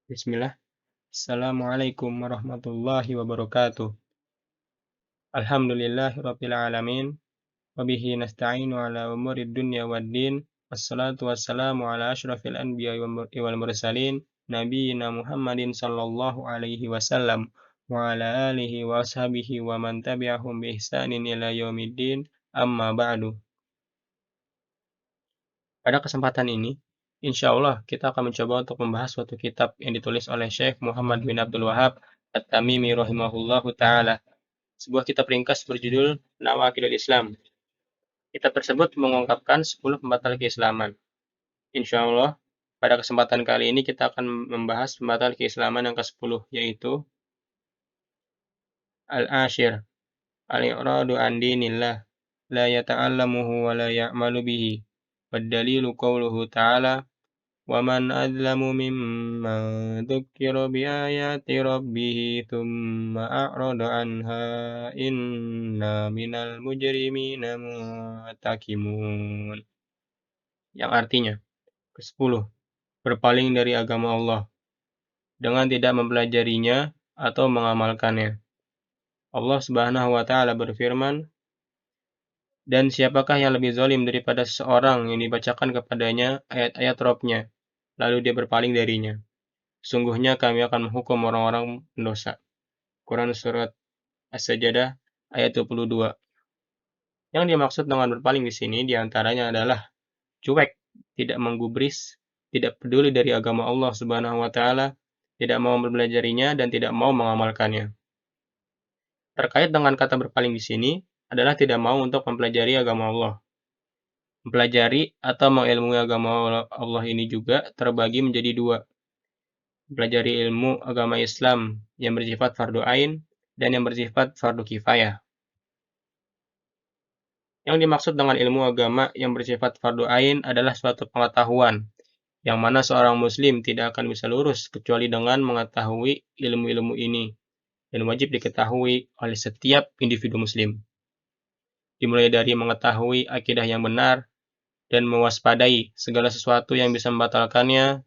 Bismillah. Assalamualaikum warahmatullahi wabarakatuh. Alhamdulillahirabbil alamin. Wabihi nasta'inu ala umurid dunya waddin. Wassalatu wassalamu ala asyrafil anbiya wal mursalin. Nabiyyina Muhammadin sallallahu alaihi wasallam. Wa ala alihi wa ashabihi wa man tabi'ahum bi ihsanin ila yaumiddin. Amma ba'du. Pada kesempatan ini, insya Allah kita akan mencoba untuk membahas suatu kitab yang ditulis oleh Syekh Muhammad bin Abdul Wahab At-Tamimi rahimahullahu ta'ala. Sebuah kitab ringkas berjudul Nawaqidul Islam. Kitab tersebut mengungkapkan 10 pembatal keislaman. Insya Allah, pada kesempatan kali ini kita akan membahas pembatal keislaman yang ke-10, yaitu Al-Ashir, Al-I'radu an dinillah, la yata'allamuhu wa la ya'malu bihi. Waddalilu qawluhu ta'ala, وَمَنْ أَظْلَمُ مِمَّنْ ذُكِّرَ بِآيَاتِ رَبِّهِ ثُمَّ أَعْرَضَ عَنْهَا إِنَّا مِنَ الْمُجْرِمِينَ مُنْتَقِمُونَ. Yang artinya, ke-10, berpaling dari agama Allah dengan tidak mempelajarinya atau mengamalkannya. Allah Subhanahu wa Ta'ala berfirman, dan siapakah yang lebih zalim daripada seseorang yang dibacakan kepadanya ayat-ayat Rabb-Nya, lalu dia berpaling darinya. Sungguhnya kami akan menghukum orang-orang pendosa. Quran Surat As-Sajdah ayat 22. Yang dimaksud dengan berpaling di sini diantaranya adalah cuek, tidak menggubris, tidak peduli dari agama Allah Subhanahu wa Ta'ala, tidak mau mempelajarinya dan tidak mau mengamalkannya. Terkait dengan kata berpaling di sini adalah tidak mau untuk mempelajari agama Allah. Mempelajari atau mengilmui agama Allah ini juga terbagi menjadi dua. Mempelajari ilmu agama Islam yang bersifat fardu ain dan yang bersifat fardu kifayah. Yang dimaksud dengan ilmu agama yang bersifat fardu ain adalah suatu pengetahuan yang mana seorang muslim tidak akan bisa lurus kecuali dengan mengetahui ilmu-ilmu ini dan wajib diketahui oleh setiap individu muslim. Dimulai dari mengetahui akidah yang benar dan mewaspadai segala sesuatu yang bisa membatalkannya,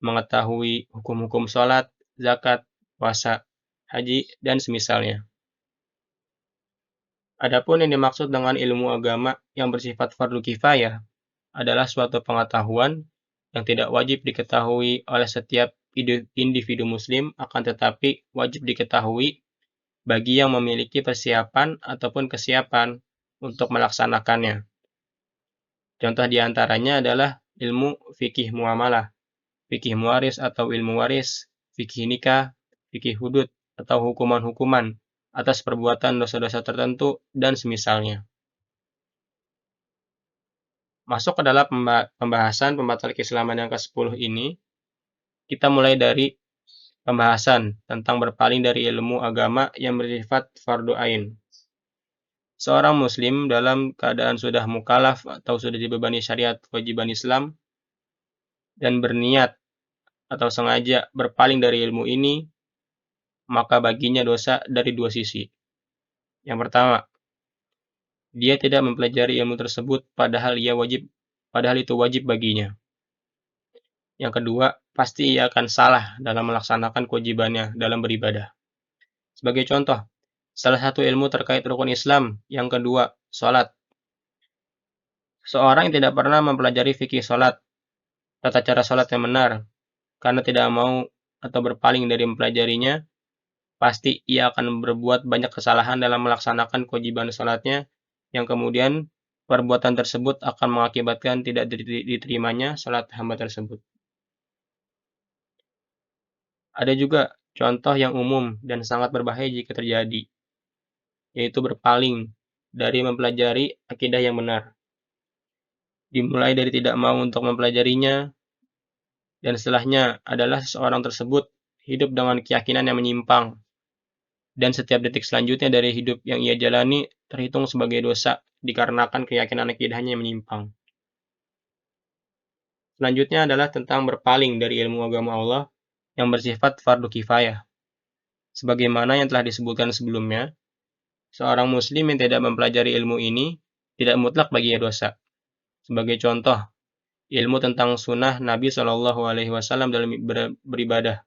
mengetahui hukum-hukum sholat, zakat, puasa, haji, dan semisalnya. Adapun yang dimaksud dengan ilmu agama yang bersifat fardu kifayah adalah suatu pengetahuan yang tidak wajib diketahui oleh setiap individu muslim, akan tetapi wajib diketahui bagi yang memiliki persiapan ataupun kesiapan untuk melaksanakannya. Contoh diantaranya adalah ilmu fikih muamalah, fikih muwaris atau ilmu waris, fikih nikah, fikih hudud atau hukuman-hukuman atas perbuatan dosa-dosa tertentu dan semisalnya. Masuk ke dalam pembahasan pembatal keislaman yang ke-10 ini, kita mulai dari pembahasan tentang berpaling dari ilmu agama yang bersifat fardu ain. Seorang muslim dalam keadaan sudah mukallaf atau sudah dibebani syariat kewajiban Islam dan berniat atau sengaja berpaling dari ilmu ini, maka baginya dosa dari dua sisi. Yang pertama, dia tidak mempelajari ilmu tersebut padahal itu wajib baginya. Yang kedua, pasti ia akan salah dalam melaksanakan kewajibannya dalam beribadah. Sebagai contoh, salah satu ilmu terkait rukun Islam, yang kedua, sholat. Seorang yang tidak pernah mempelajari fikih sholat, tata cara sholat yang benar, karena tidak mau atau berpaling dari mempelajarinya, pasti ia akan berbuat banyak kesalahan dalam melaksanakan kewajiban sholatnya, yang kemudian perbuatan tersebut akan mengakibatkan tidak diterimanya sholat hamba tersebut. Ada juga contoh yang umum dan sangat berbahaya jika terjadi, yaitu berpaling dari mempelajari akidah yang benar. Dimulai dari tidak mau untuk mempelajarinya, dan setelahnya adalah seseorang tersebut hidup dengan keyakinan yang menyimpang, dan setiap detik selanjutnya dari hidup yang ia jalani terhitung sebagai dosa dikarenakan keyakinan akidahnya yang menyimpang. Selanjutnya adalah tentang berpaling dari ilmu agama Allah yang bersifat fardu kifayah. Sebagaimana yang telah disebutkan sebelumnya, seorang muslim yang tidak mempelajari ilmu ini tidak mutlak baginya dosa. Sebagai contoh, ilmu tentang sunnah Nabi Shallallahu Alaihi Wasallam dalam beribadah,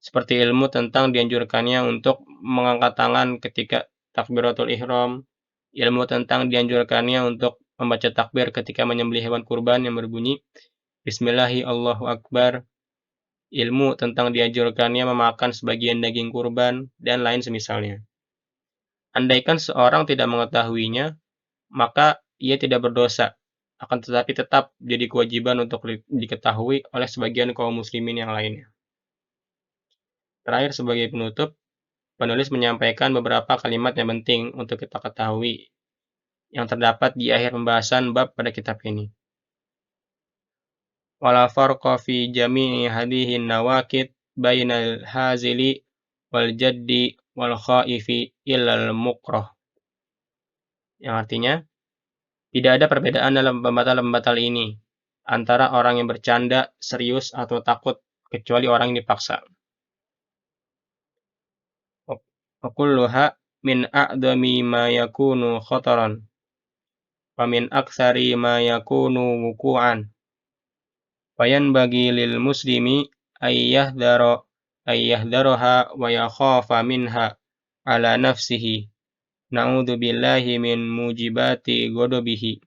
seperti ilmu tentang dianjurkannya untuk mengangkat tangan ketika takbiratul ihram, ilmu tentang dianjurkannya untuk membaca takbir ketika menyembelih hewan kurban yang berbunyi Bismillahi Allahu Akbar, ilmu tentang dianjurkannya memakan sebagian daging kurban, dan lain semisalnya. Andaikan seorang tidak mengetahuinya, maka ia tidak berdosa, akan tetapi tetap jadi kewajiban untuk diketahui oleh sebagian kaum muslimin yang lainnya. Terakhir, sebagai penutup, penulis menyampaikan beberapa kalimat yang penting untuk kita ketahui yang terdapat di akhir pembahasan bab pada kitab ini. Wala farqa fi jami'i hadhihi nawaqid bainal hazili wal jaddi wal khaifi illal mukrah. Yang artinya, tidak ada perbedaan dalam pembatal-pembatal ini antara orang yang bercanda, serius, atau takut, kecuali orang yang dipaksa. Wa kulluha min a'dami ma yakunu khataran wa min aktsari ma yakunu wuqu'an. Fayanbaghi lil muslimi ayyahdaraha wa yakhafa minha ala nafsihi. Na'udzu billahi min mujibati ghadabihi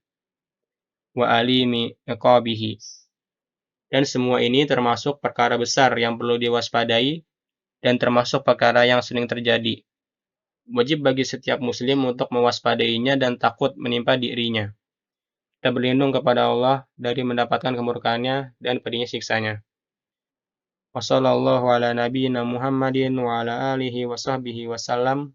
wa alimi iqabihi. Dan semua ini termasuk perkara besar yang perlu diwaspadai dan termasuk perkara yang sering terjadi. Wajib bagi setiap muslim untuk mewaspadainya dan takut menimpa dirinya. Kita berlindung kepada Allah dari mendapatkan kemurkaannya dan pedihnya siksanya. Wassallallahu ala nabiyyina Muhammadin wa ala alihi wa sahbihi wasallam.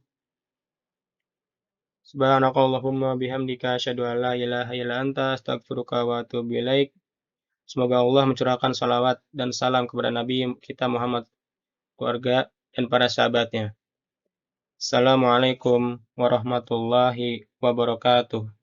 Subhanakallahumma bihamdika asyhadu an la ilaha illa anta astaghfiruka wa atubu ilaik. Semoga Allah mencurahkan salawat dan salam kepada Nabi kita Muhammad, keluarga, dan para sahabatnya. Assalamualaikum warahmatullahi wabarakatuh.